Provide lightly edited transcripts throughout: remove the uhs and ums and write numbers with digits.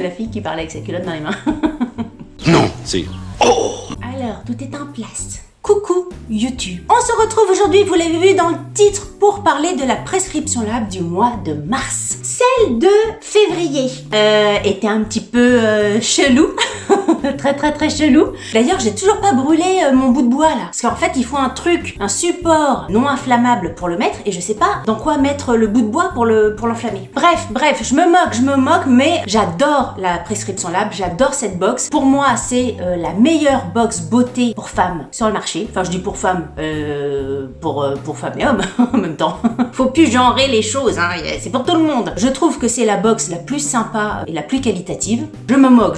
La fille qui parlait avec sa culotte dans les mains. Non, c'est... Oh! Alors, tout est en place. Coucou YouTube. On se retrouve aujourd'hui, vous l'avez vu dans le titre, pour parler de la prescription lab du mois de mars. Celle de février était un petit peu chelou. très chelou. D'ailleurs, j'ai toujours pas brûlé mon bout de bois là. Parce qu'en fait, il faut un truc, un support non inflammable pour le mettre et je sais pas dans quoi mettre le bout de bois pour l'enflammer. Bref, je me moque, mais j'adore la prescription lab, j'adore cette box. Pour moi, c'est la meilleure box beauté pour femmes sur le marché. Enfin, je dis pour femmes, pour femmes et hommes en même temps. Faut plus genrer les choses, hein. C'est pour tout le monde. Je trouve que c'est la box la plus sympa et la plus qualitative. Je me moque,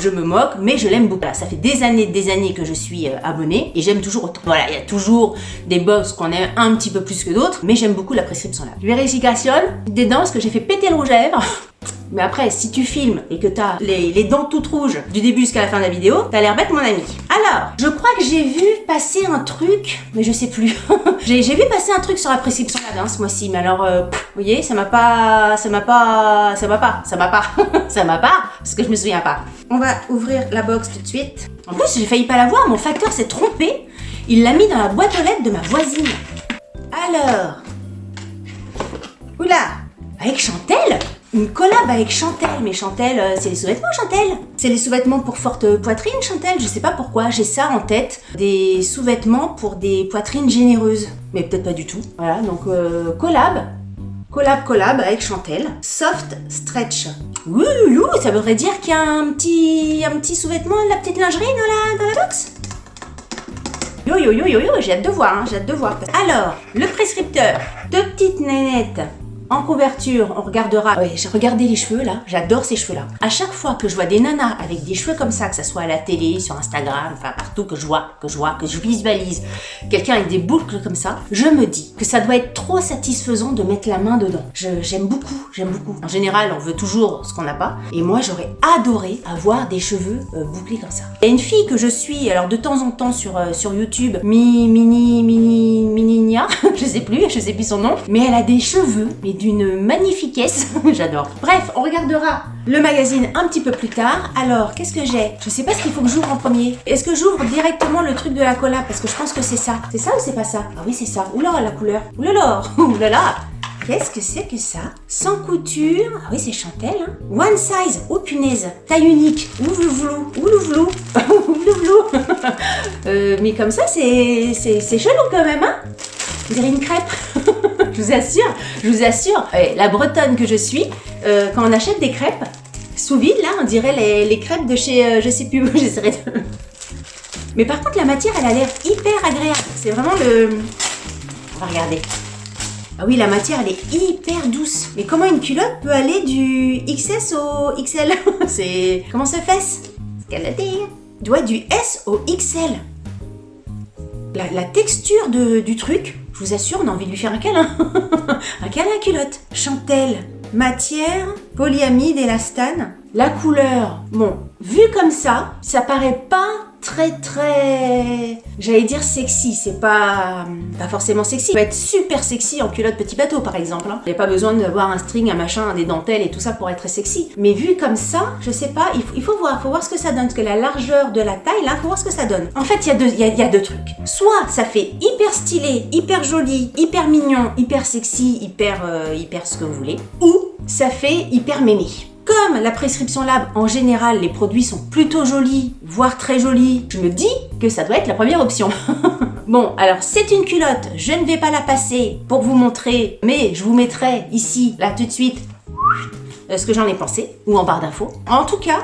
mais je l'aime beaucoup. Ça fait des années que je suis abonnée et j'aime toujours autant. Voilà, il y a toujours des box qu'on aime un petit peu plus que d'autres, mais j'aime beaucoup la prescription lab. Vérification des dents parce que j'ai fait péter le rouge à lèvres. Mais après, si tu filmes et que t'as les dents toutes rouges du début jusqu'à la fin de la vidéo, t'as l'air bête, mon ami. Alors, je crois que j'ai vu passer un truc, mais je sais plus. j'ai vu passer un truc sur la prescription lab hein, ce mois-ci, mais alors, vous voyez, ça m'a pas, parce que je me souviens pas. On va ouvrir la box tout de suite. En plus, j'ai failli pas la voir, mon facteur s'est trompé. Il l'a mis dans la boîte aux lettres de ma voisine. Alors, oula, avec Chantel. Une collab avec Chantel, mais Chantel, c'est les sous-vêtements Chantel. C'est les sous-vêtements pour forte poitrine Chantel, je sais pas pourquoi, j'ai ça en tête. Des sous-vêtements pour des poitrines généreuses, mais peut-être pas du tout. Voilà, donc collab avec Chantel. Soft stretch. Ouh, ça voudrait dire qu'il y a un petit sous-vêtement, de la petite lingerie dans la box. Yo, j'ai hâte de voir, Alors, le prescripteur, deux petites nénettes. En couverture, on regardera... Oui, j'ai regardé les cheveux, là. J'adore ces cheveux-là. À chaque fois que je vois des nanas avec des cheveux comme ça, que ça soit à la télé, sur Instagram, enfin partout que je visualise quelqu'un avec des boucles comme ça, je me dis que ça doit être trop satisfaisant de mettre la main dedans. J'aime beaucoup. En général, on veut toujours ce qu'on n'a pas. Et moi, j'aurais adoré avoir des cheveux bouclés comme ça. Il y a une fille que je suis, alors de temps en temps sur YouTube, Mininia, je sais plus son nom, mais elle a des cheveux, mais d'une magnifiquesse, j'adore. Bref, on regardera le magazine un petit peu plus tard. Alors, qu'est-ce que j'ai? Je sais pas ce qu'il faut que j'ouvre en premier. Est-ce que j'ouvre directement le truc de la collab? Parce que je pense que c'est ça. C'est ça ou c'est pas ça? Ah oui, c'est ça. Oula, la couleur. Oulala. Qu'est-ce que c'est que ça? Sans couture. Ah oui, c'est Chantel, hein. One size. Oh punaise. Taille unique. Oulouvrou. Mais comme ça, c'est chelou quand même, hein. Vous dirait une crêpe. Je vous assure, la bretonne que je suis, quand on achète des crêpes sous vide, là, on dirait les crêpes de chez, je sais plus où, j'essaierai de... Mais par contre, la matière, elle a l'air hyper agréable. C'est vraiment On va regarder. Ah oui, la matière, elle est hyper douce. Mais comment une culotte peut aller du XS au XL? Comment ça fait? C'est qu'elle a dit. Tu vois, du S au XL. La texture du truc, je vous assure, on a envie de lui faire un câlin. Un câlin à culotte. Chantel, matière, polyamide, élastane. La couleur, bon, vu comme ça paraît pas très, j'allais dire sexy, c'est pas forcément sexy. Ça peut être super sexy en culotte petit bateau par exemple. Il n'y a pas besoin d'avoir un string, un machin, des dentelles et tout ça pour être très sexy. Mais vu comme ça, je sais pas, il faut voir ce que ça donne. Parce que la largeur de la taille, là, faut voir ce que ça donne. En fait, il y a deux trucs. Soit ça fait hyper stylé, hyper joli, hyper mignon, hyper sexy, hyper ce que vous voulez. Ou ça fait hyper mémé. Comme la prescription lab, en général, les produits sont plutôt jolis, voire très jolis, je me dis que ça doit être la première option. Bon, alors c'est une culotte, je ne vais pas la passer pour vous montrer, mais je vous mettrai ici, là tout de suite, ce que j'en ai pensé, ou en barre d'infos. En tout cas,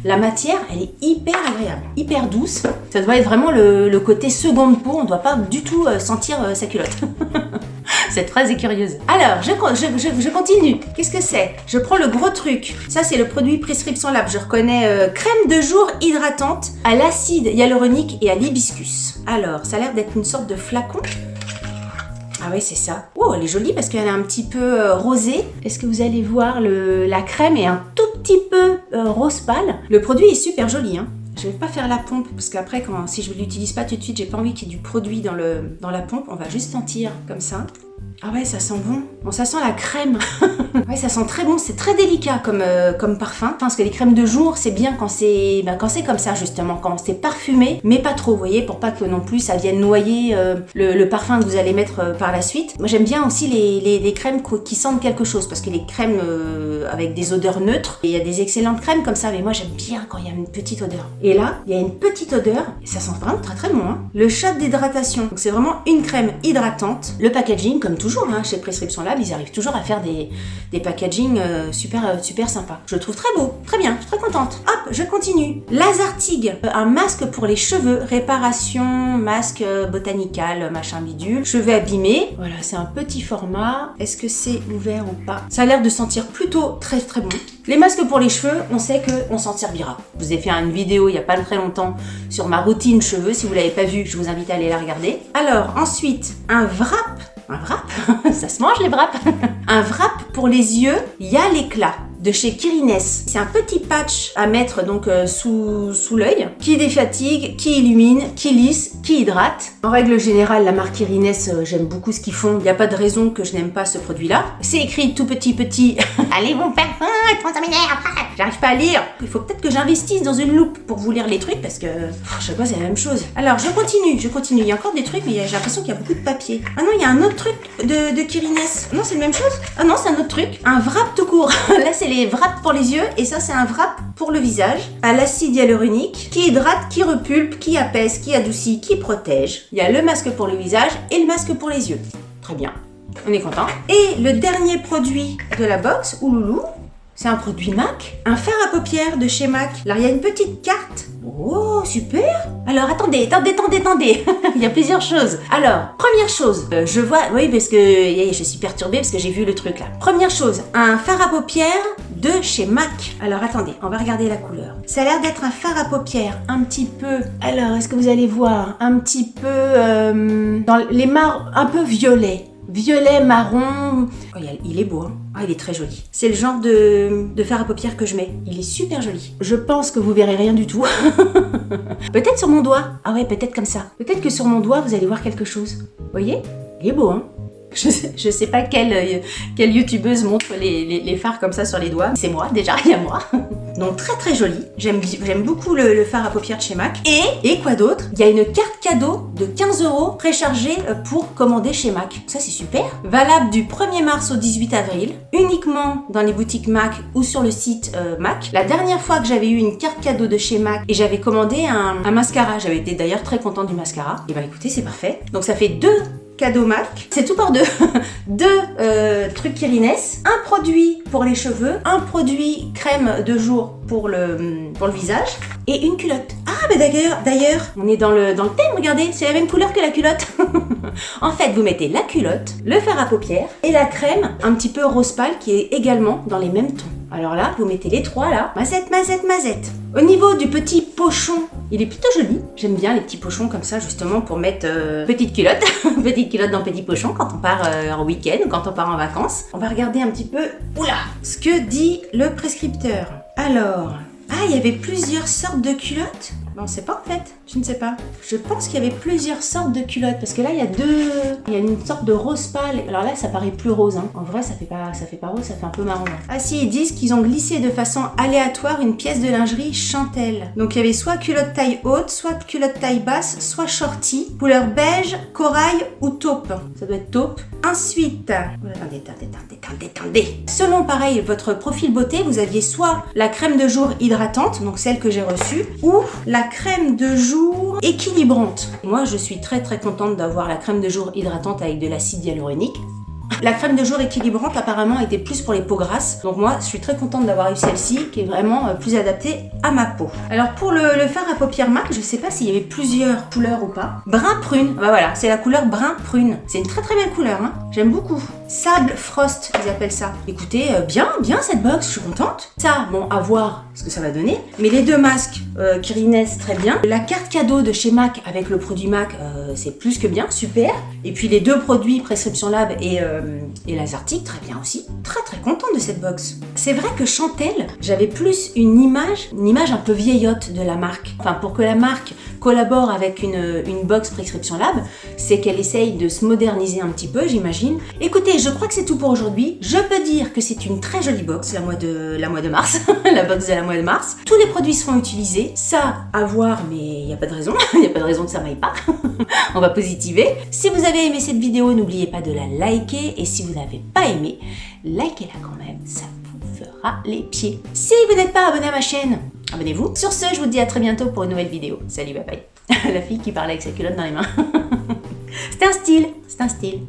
la matière, elle est hyper agréable, hyper douce. Ça doit être vraiment le côté seconde peau, on ne doit pas du tout sentir sa culotte. Cette phrase est curieuse. Alors, je continue. Qu'est-ce que c'est? Je prends le gros truc. Ça, c'est le produit prescription lab. Je reconnais crème de jour hydratante à l'acide hyaluronique et à l'hibiscus. Alors, ça a l'air d'être une sorte de flacon. Ah oui, c'est ça. Oh, elle est jolie parce qu'elle est un petit peu rosée. Est-ce que vous allez voir la crème est un tout petit peu rose pâle. Le produit est super joli, hein. Je vais pas faire la pompe parce qu'après, si je ne l'utilise pas tout de suite, j'ai pas envie qu'il y ait du produit dans la pompe. On va juste sentir comme ça. Ah ouais, ça sent bon. Bon, ça sent la crème. Ouais, ça sent très bon. C'est très délicat comme parfum. Parce que les crèmes de jour, c'est bien quand c'est comme ça, justement. Quand c'est parfumé, mais pas trop, vous voyez, pour pas que non plus ça vienne noyer le parfum que vous allez mettre par la suite. Moi, j'aime bien aussi les crèmes qui sentent quelque chose. Parce que les crèmes avec des odeurs neutres, il y a des excellentes crèmes comme ça. Mais moi, j'aime bien quand il y a une petite odeur. Et là, il y a une petite odeur. Et ça sent vraiment très très bon. Hein. Le shot d'hydratation. Donc, c'est vraiment une crème hydratante. Le packaging, comme toujours, hein, chez Prescription Lab, ils arrivent toujours à faire des packaging super sympas. Je le trouve très beau, très bien, je suis très contente. Hop, je continue. Lazartigue, un masque pour les cheveux, réparation, masque botanical, machin bidule, cheveux abîmés. Voilà, c'est un petit format. Est-ce que c'est ouvert ou pas? Ça a l'air de sentir plutôt très très bon. Les masques pour les cheveux, on sait qu'on s'en servira. Je vous ai fait une vidéo il n'y a pas très longtemps sur ma routine cheveux. Si vous ne l'avez pas vue, je vous invite à aller la regarder. Alors, ensuite, un wrap. Un wrap? Ça se mange les wraps. Un wrap pour les yeux, il y a l'éclat de chez Kirines. C'est un petit patch à mettre donc sous l'œil qui défatigue, qui illumine, qui lisse, qui hydrate. En règle générale, la marque Kirines, j'aime beaucoup ce qu'ils font. Il n'y a pas de raison que je n'aime pas ce produit-là. C'est écrit tout petit. Allez mon parfum, comment ça m'énerve? J'arrive pas à lire. Il faut peut-être que j'investisse dans une loupe pour vous lire les trucs parce que je sais pas, c'est la même chose. Alors je continue. Il y a encore des trucs, mais j'ai l'impression qu'il y a beaucoup de papier. Ah non, il y a un autre truc de Kirines. Non, c'est la même chose. Ah non, c'est un autre truc. Un wrap tout court. Là, c'est les wraps pour les yeux et ça, c'est un wrap pour le visage à l'acide hyaluronique qui hydrate, qui repulpe, qui apaise, qui adoucit, qui protège. Il y a le masque pour le visage et le masque pour les yeux. Très bien. On est content. Et le dernier produit de la box, ouloulou, c'est un produit MAC, un fard à paupières de chez MAC. Alors, il y a une petite carte. Oh, super! Alors, attendez. Il y a plusieurs choses. Alors, première chose, je vois... Oui, parce que je suis perturbée parce que j'ai vu le truc là. Première chose, un fard à paupières de chez MAC. Alors, attendez, on va regarder la couleur. Ça a l'air d'être un fard à paupières un petit peu... Alors, est-ce que vous allez voir? Un petit peu... dans les un peu violet. Violet, marron... Oh, il est beau, hein. Ah, il est très joli. C'est le genre de fard à paupières que je mets. Il est super joli. Je pense que vous verrez rien du tout. Peut-être sur mon doigt. Ah ouais, peut-être comme ça. Peut-être que sur mon doigt, vous allez voir quelque chose. Vous voyez? Il est beau, hein? Je sais pas quelle youtubeuse montre les fards comme ça sur les doigts. C'est moi, déjà, il y a moi. Donc très très joli. J'aime beaucoup le fard à paupières de chez MAC. Et quoi d'autre? Il y a une carte cadeau de 15 € préchargée pour commander chez MAC. Ça c'est super. Valable du 1er mars au 18 avril. Uniquement dans les boutiques MAC ou sur le site MAC. La dernière fois que j'avais eu une carte cadeau de chez MAC et j'avais commandé un mascara. J'avais été d'ailleurs très contente du mascara. Et bah écoutez, c'est parfait. Donc ça fait 2 cadeau MAC, c'est tout par 2. 2 trucs Kirines, un produit pour les cheveux, un produit crème de jour pour le visage et une culotte. Ah mais d'ailleurs, on est dans le thème, regardez, c'est la même couleur que la culotte. En fait, vous mettez la culotte, le fard à paupières et la crème un petit peu rose pâle qui est également dans les mêmes tons. Alors là, vous mettez les 3 là, mazette. Au niveau du petit pochon, il est plutôt joli. J'aime bien les petits pochons comme ça, justement, pour mettre petite culotte. Petite culotte dans petit pochon quand on part en week-end ou quand on part en vacances. On va regarder un petit peu, ce que dit le prescripteur. Alors, il y avait plusieurs sortes de culottes. On ne sait pas en fait, je ne sais pas. Je pense qu'il y avait plusieurs sortes de culottes parce que là il y a une sorte de rose pâle. Alors là ça paraît plus rose, hein. En vrai ça fait pas rose, ça fait un peu marron. Ah si, ils disent qu'ils ont glissé de façon aléatoire une pièce de lingerie Chantel. Donc il y avait soit culotte taille haute, soit culotte taille basse, soit shorty, couleur beige, corail ou taupe. Ça doit être taupe. Ensuite, attendez. Selon pareil votre profil beauté, vous aviez soit la crème de jour hydratante, donc celle que j'ai reçue, ou la crème de jour équilibrante. Moi, je suis très très contente d'avoir la crème de jour hydratante avec de l'acide hyaluronique. La crème de jour équilibrante apparemment était plus pour les peaux grasses. Donc moi, je suis très contente d'avoir eu celle-ci qui est vraiment plus adaptée à ma peau. Alors pour le fard à paupières MAC, je sais pas s'il y avait plusieurs couleurs ou pas. Brun prune. Bah voilà, c'est la couleur brun prune. C'est une très très belle couleur, hein. J'aime beaucoup. Sable frost, ils appellent ça. Écoutez, bien cette box, je suis contente. Ça, bon, à voir ce que ça va donner. Mais les 2 masques Kirines, très bien. La carte cadeau de chez MAC avec le produit MAC, c'est plus que bien, super. Et puis les 2 produits Prescription Lab et Lazartigue, très bien aussi. Très très contente de cette box. C'est vrai que Chantel, j'avais plus une image un peu vieillotte de la marque. Enfin, pour que la marque collabore avec une box Prescription Lab, c'est qu'elle essaye de se moderniser un petit peu, j'imagine. Écoutez, je crois que c'est tout pour aujourd'hui. Je peux dire que c'est une très jolie box, la mois de mars, la box de la mois de mars. Tous les produits seront utilisés, ça à voir, mais il n'y a pas de raison, il n'y a pas de raison que ça m'aille pas. On va positiver. Si vous avez aimé cette vidéo, n'oubliez pas de la liker, et si vous n'avez pas aimé, likez-la quand même, ça vous fera les pieds. Si vous n'êtes pas abonné à ma chaîne, abonnez-vous. Sur ce, je vous dis à très bientôt pour une nouvelle vidéo. Salut, bye bye. La fille qui parlait avec sa culotte dans les mains. C'est un style, c'est un style.